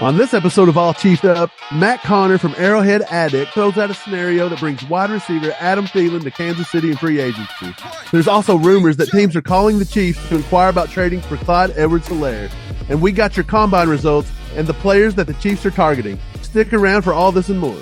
On this episode of All Chiefed Up, Matt Connor from Arrowhead Addict throws out a scenario that brings wide receiver Adam Thielen to Kansas City in free agency. There's also rumors that teams are calling the Chiefs to inquire about trading for Clyde Edwards-Helaire. And we got your combine results and the players that the Chiefs are targeting. Stick around for all this and more.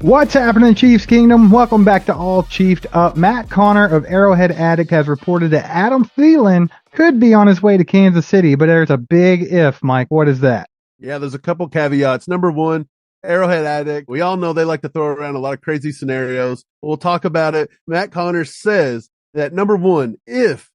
What's happening, Chiefs Kingdom? Welcome back to All Chiefed Up. Matt Connor of Arrowhead Addict has reported that Adam Thielen could be on his way to Kansas City, but there's a big if, Mike. What is that? Yeah, there's a couple caveats. Number one, Arrowhead Addict. We all know they like to throw around a lot of crazy scenarios. We'll talk about it. Matt Connor says that number one, if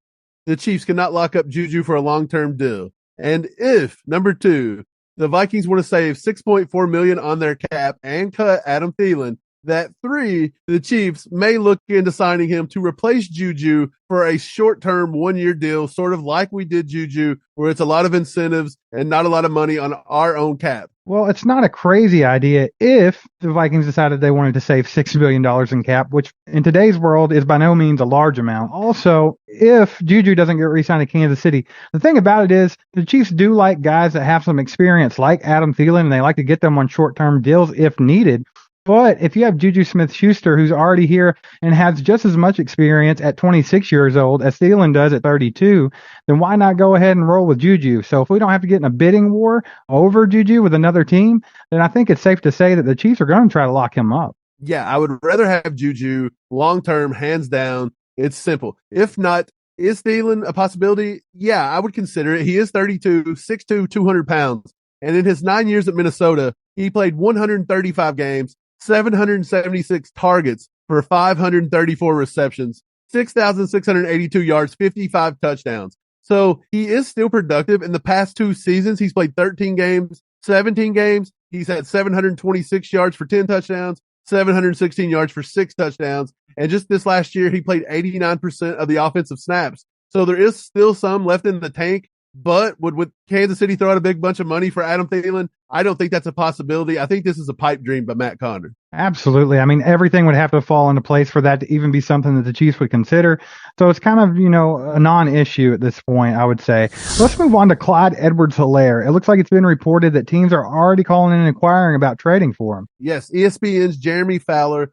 the Chiefs cannot lock up Juju for a long-term deal, and if number two, the Vikings want to save $6.4 million on their cap and cut Adam Thielen, that three, the Chiefs may look into signing him to replace Juju for a short-term one-year deal, sort of like we did Juju, where it's a lot of incentives and not a lot of money on our own cap. Well, it's not a crazy idea if the Vikings decided they wanted to save $6 million in cap, which in today's world is by no means a large amount. Also, if Juju doesn't get re-signed to Kansas City, the thing about it is the Chiefs do like guys that have some experience like Adam Thielen, and they like to get them on short-term deals if needed. But if you have Juju Smith-Schuster, who's already here and has just as much experience at 26 years old as Thielen does at 32, then why not go ahead and roll with Juju? So if we don't have to get in a bidding war over Juju with another team, then I think it's safe to say that the Chiefs are going to try to lock him up. Yeah, I would rather have Juju long-term, hands down. It's simple. If not, is Thielen a possibility? Yeah, I would consider it. He is 32, 6'2", 200 pounds. And in his 9 years at Minnesota, he played 135 games, 776 targets for 534 receptions, 6,682 yards, 55 touchdowns. So he is still productive. In the past 2 seasons, he's played 13 games, 17 games. He's had 726 yards for 10 touchdowns, 716 yards for 6 touchdowns. And just this last year, he played 89% of the offensive snaps. So there is still some left in the tank. But would Kansas City throw out a big bunch of money for Adam Thielen? I don't think that's a possibility. I think this is a pipe dream by Matt Connor. Absolutely. I mean, everything would have to fall into place for that to even be something that the Chiefs would consider. So it's kind of, a non-issue at this point, I would say. Let's move on to Clyde Edwards-Helaire. It looks like it's been reported that teams are already calling and inquiring about trading for him. Yes, ESPN's Jeremy Fowler.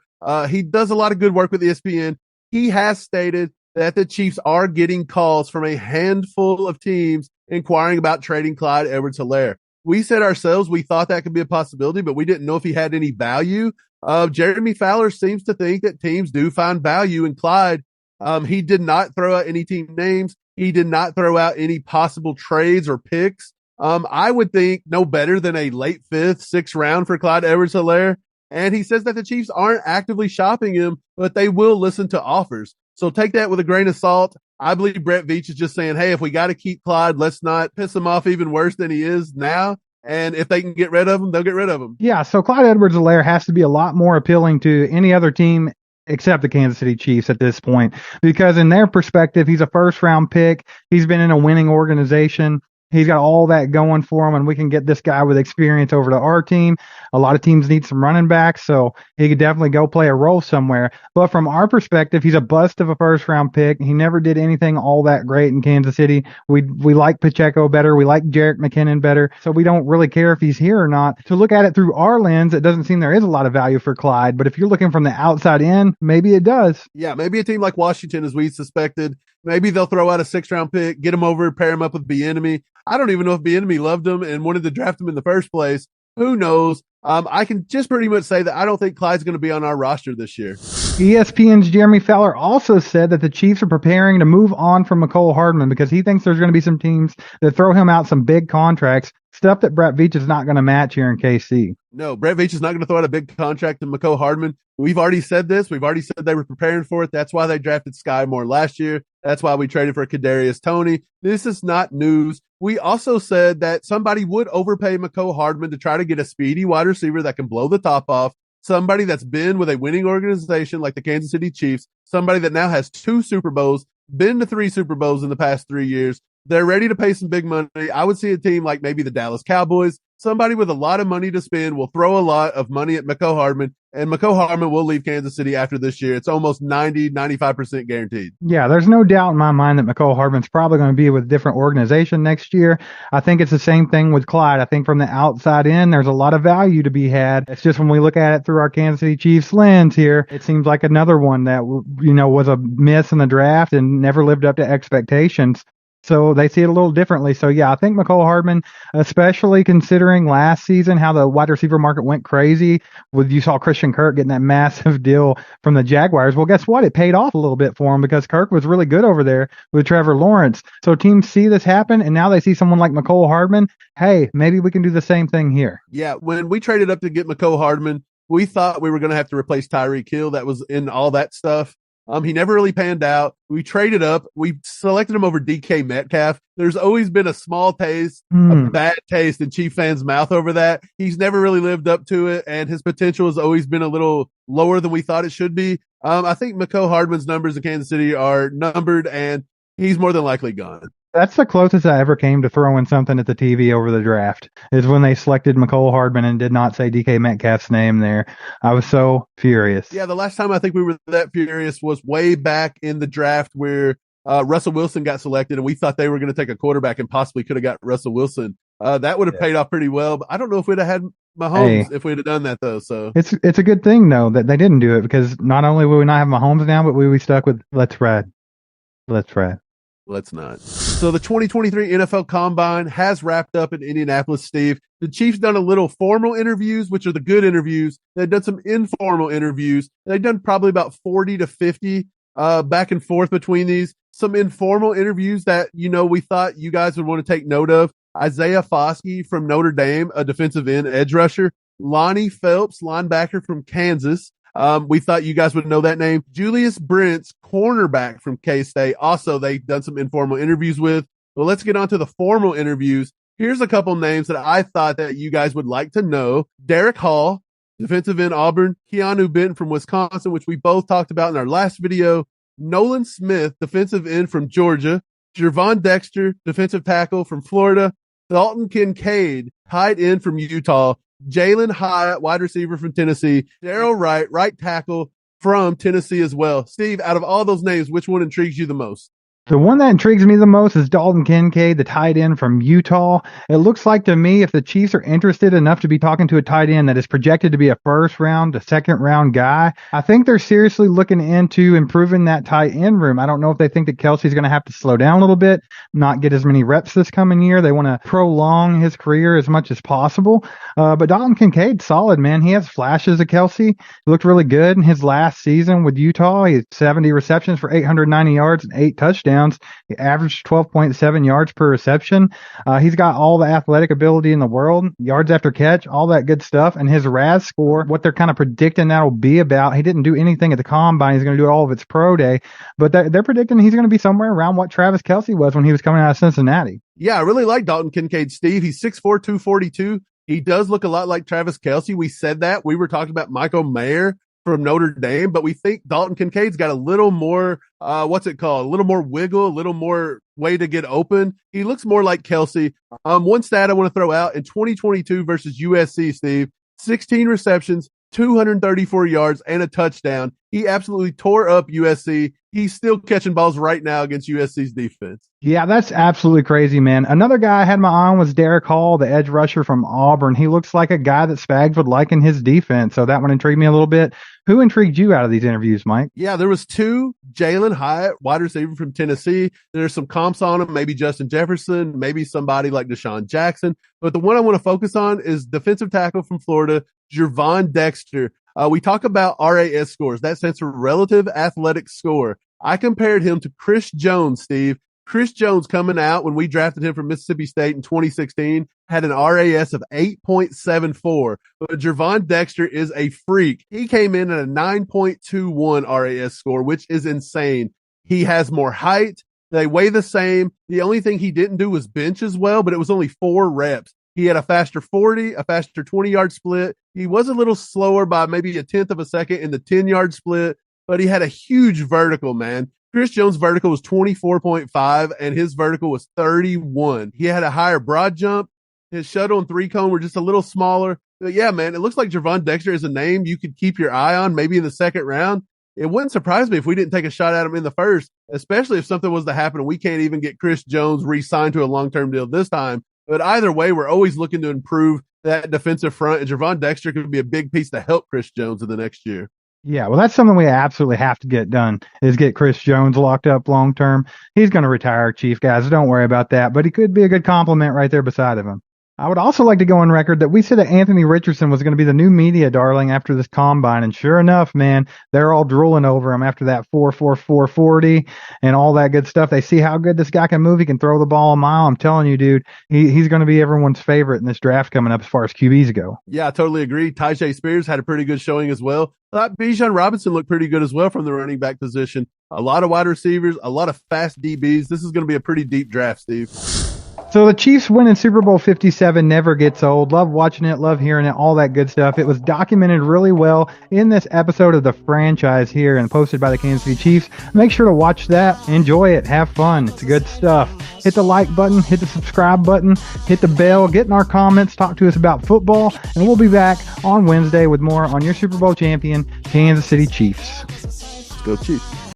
He does a lot of good work with ESPN. He has stated that the Chiefs are getting calls from a handful of teams inquiring about trading Clyde Edwards-Helaire. We said ourselves we thought that could be a possibility, but we didn't know if he had any value. Jeremy Fowler seems to think that teams do find value in Clyde. He did not throw out any team names. He did not throw out any possible trades or picks. I would think no better than a late 5th, 6th round for Clyde Edwards-Helaire. And he says that the Chiefs aren't actively shopping him, but they will listen to offers. So take that with a grain of salt. I believe Brett Veach is just saying, hey, if we got to keep Clyde, let's not piss him off even worse than he is now. And if they can get rid of him, they'll get rid of him. Yeah, so Clyde Edwards-Helaire has to be a lot more appealing to any other team except the Kansas City Chiefs at this point, because in their perspective, he's a first-round pick. He's been in a winning organization. He's got all that going for him, and we can get this guy with experience over to our team. A lot of teams need some running backs, so he could definitely go play a role somewhere. But from our perspective, he's a bust of a first-round pick. He never did anything all that great in Kansas City. We like Pacheco better. We like Jerick McKinnon better, so we don't really care if he's here or not. To look at it through our lens, it doesn't seem there is a lot of value for Clyde, but if you're looking from the outside in, maybe it does. Yeah, maybe a team like Washington, as we suspected, maybe they'll throw out a 6th-round pick, get him over, pair him up with Bieniemy. I don't even know if Bieniemy loved him and wanted to draft him in the first place. Who knows? I can just pretty much say that I don't think Clyde's going to be on our roster this year. ESPN's Jeremy Fowler also said that the Chiefs are preparing to move on from Mecole Hardman because he thinks there's going to be some teams that throw him out some big contracts, stuff that Brett Veach is not going to match here in KC. No, Brett Veach is not going to throw out a big contract to Mecole Hardman. We've already said this. We've already said they were preparing for it. That's why they drafted Sky Moore last year. That's why we traded for Kadarius Toney. This is not news. We also said that somebody would overpay Mecole Hardman to try to get a speedy wide receiver that can blow the top off, somebody that's been with a winning organization like the Kansas City Chiefs, somebody that now has 2 Super Bowls, been to 3 Super Bowls in the past 3 years. They're ready to pay some big money. I would see a team like maybe the Dallas Cowboys, somebody with a lot of money to spend will throw a lot of money at Mecole Hardman. And McCole Hardman will leave Kansas City after this year. It's almost 95% guaranteed. Yeah, there's no doubt in my mind that McCole Hardman's probably going to be with a different organization next year. I think it's the same thing with Clyde. I think from the outside in, there's a lot of value to be had. It's just when we look at it through our Kansas City Chiefs lens here, it seems like another one that, was a miss in the draft and never lived up to expectations. So they see it a little differently. So, yeah, I think McCole Hardman, especially considering last season how the wide receiver market went crazy, you saw Christian Kirk getting that massive deal from the Jaguars. Well, guess what? It paid off a little bit for him because Kirk was really good over there with Trevor Lawrence. So teams see this happen, and now they see someone like McCole Hardman. Hey, maybe we can do the same thing here. Yeah, when we traded up to get McCole Hardman, we thought we were going to have to replace Tyreek Hill. That was in all that stuff. He never really panned out. We traded up. We selected him over DK Metcalf. There's always been a small taste, a bad taste in Chief fans' mouth over that. He's never really lived up to it, and his potential has always been a little lower than we thought it should be. I think McCole Hardman's numbers in Kansas City are numbered, and he's more than likely gone. That's the closest I ever came to throwing something at the TV over the draft, is when they selected McCole Hardman and did not say DK Metcalf's name there. I was so furious. Yeah, the last time I think we were that furious was way back in the draft where Russell Wilson got selected, and we thought they were going to take a quarterback and possibly could have got Russell Wilson. That would have paid off pretty well, but I don't know if we'd have had Mahomes if we'd have done that, though. So it's a good thing, though, that they didn't do it, because not only will we not have Mahomes now, but we stuck with let's ride. Let's not. So the 2023 NFL Combine has wrapped up in Indianapolis, Steve. The Chiefs done a little formal interviews, which are the good interviews. They've done some informal interviews. They've done probably about 40 to 50 back and forth between these. Some informal interviews that, we thought you guys would want to take note of. Isaiah Foskey from Notre Dame, a defensive end edge rusher. Lonnie Phelps, linebacker from Kansas. We thought you guys would know that name. Julius Brents, cornerback from K-State. Also, they've done some informal interviews with. Well, let's get on to the formal interviews. Here's a couple names that I thought that you guys would like to know. Derek Hall, defensive end Auburn. Keanu Benton from Wisconsin, which we both talked about in our last video. Nolan Smith, defensive end from Georgia. Jervon Dexter, defensive tackle from Florida. Dalton Kincaid, tight end from Utah. Jalen Hyatt, wide receiver from Tennessee. Darrell Wright, right tackle from Tennessee as well. Steve, out of all those names, which one intrigues you the most? The one that intrigues me the most is Dalton Kincaid, the tight end from Utah. It looks like to me, if the Chiefs are interested enough to be talking to a tight end that is projected to be a first round, a second round guy, I think they're seriously looking into improving that tight end room. I don't know if they think that Kelsey's going to have to slow down a little bit, not get as many reps this coming year. They want to prolong his career as much as possible. But Dalton Kincaid's solid, man. He has flashes of Kelsey. He looked really good in his last season with Utah. He had 70 receptions for 890 yards and 8 touchdowns. He averaged 12.7 yards per reception. He's got all the athletic ability in the world, yards after catch, all that good stuff. And his RAS score, what they're kind of predicting that'll be about, he didn't do anything at the Combine. He's going to do all of its pro day. But they're predicting he's going to be somewhere around what Travis Kelce was when he was coming out of Cincinnati. Yeah, I really like Dalton Kincaid, Steve. He's 6'4", 242. He does look a lot like Travis Kelce. We said that. We were talking about Michael Mayer from Notre Dame, but we think Dalton Kincaid's got a little more, a little more wiggle, a little more way to get open. He looks more like Kelce. One stat I want to throw out in 2022 versus USC, Steve, 16 receptions, 234 yards, and a touchdown. He absolutely tore up USC. He's still catching balls right now against USC's defense. Yeah, that's absolutely crazy, man. Another guy I had my eye on was Derek Hall, the edge rusher from Auburn. He looks like a guy that Spags would like in his defense, so that one intrigued me a little bit. Who intrigued you out of these interviews, Mike? Yeah, there was 2. Jalen Hyatt, wide receiver from Tennessee. There's some comps on him, maybe Justin Jefferson, maybe somebody like Deshaun Jackson. But the one I want to focus on is defensive tackle from Florida, Jervon Dexter. We talk about RAS scores. That stands for relative athletic score. I compared him to Chris Jones, Steve. Chris Jones coming out when we drafted him from Mississippi State in 2016 had an RAS of 8.74. But Jervon Dexter is a freak. He came in at a 9.21 RAS score, which is insane. He has more height. They weigh the same. The only thing he didn't do was bench as well, but it was only 4 reps. He had a faster 40, a faster 20-yard split. He was a little slower by maybe a tenth of a second in the 10-yard split, but he had a huge vertical, man. Chris Jones' vertical was 24.5 and his vertical was 31. He had a higher broad jump. His shuttle and three cone were just a little smaller. But yeah, man, it looks like Javon Dexter is a name you could keep your eye on maybe in the second round. It wouldn't surprise me if we didn't take a shot at him in the first, especially if something was to happen and we can't even get Chris Jones re-signed to a long-term deal this time. But either way, we're always looking to improve that defensive front, and Javon Dexter could be a big piece to help Chris Jones in the next year. Yeah, well, that's something we absolutely have to get done is get Chris Jones locked up long term. He's going to retire, Chief, guys. Don't worry about that, but he could be a good compliment right there beside of him. I would also like to go on record that we said that Anthony Richardson was going to be the new media darling after this combine, and sure enough, man, they're all drooling over him after that 4.44 40 and all that good stuff. They see how good this guy can move. He can throw the ball a mile. I'm telling you, dude, he's going to be everyone's favorite in this draft coming up as far as QBs go. Yeah, I totally agree. Tyjae Spears had a pretty good showing as well. I thought Bijan Robinson looked pretty good as well from the running back position. A lot of wide receivers, a lot of fast DBs. This is going to be a pretty deep draft, Steve. So the Chiefs winning Super Bowl 57 never gets old. Love watching it, love hearing it, all that good stuff. It was documented really well in this episode of The Franchise here and posted by the Kansas City Chiefs. Make sure to watch that, enjoy it, have fun. It's good stuff. Hit the like button, hit the subscribe button, hit the bell, get in our comments, talk to us about football, and we'll be back on Wednesday with more on your Super Bowl champion, Kansas City Chiefs. Let's go Chiefs.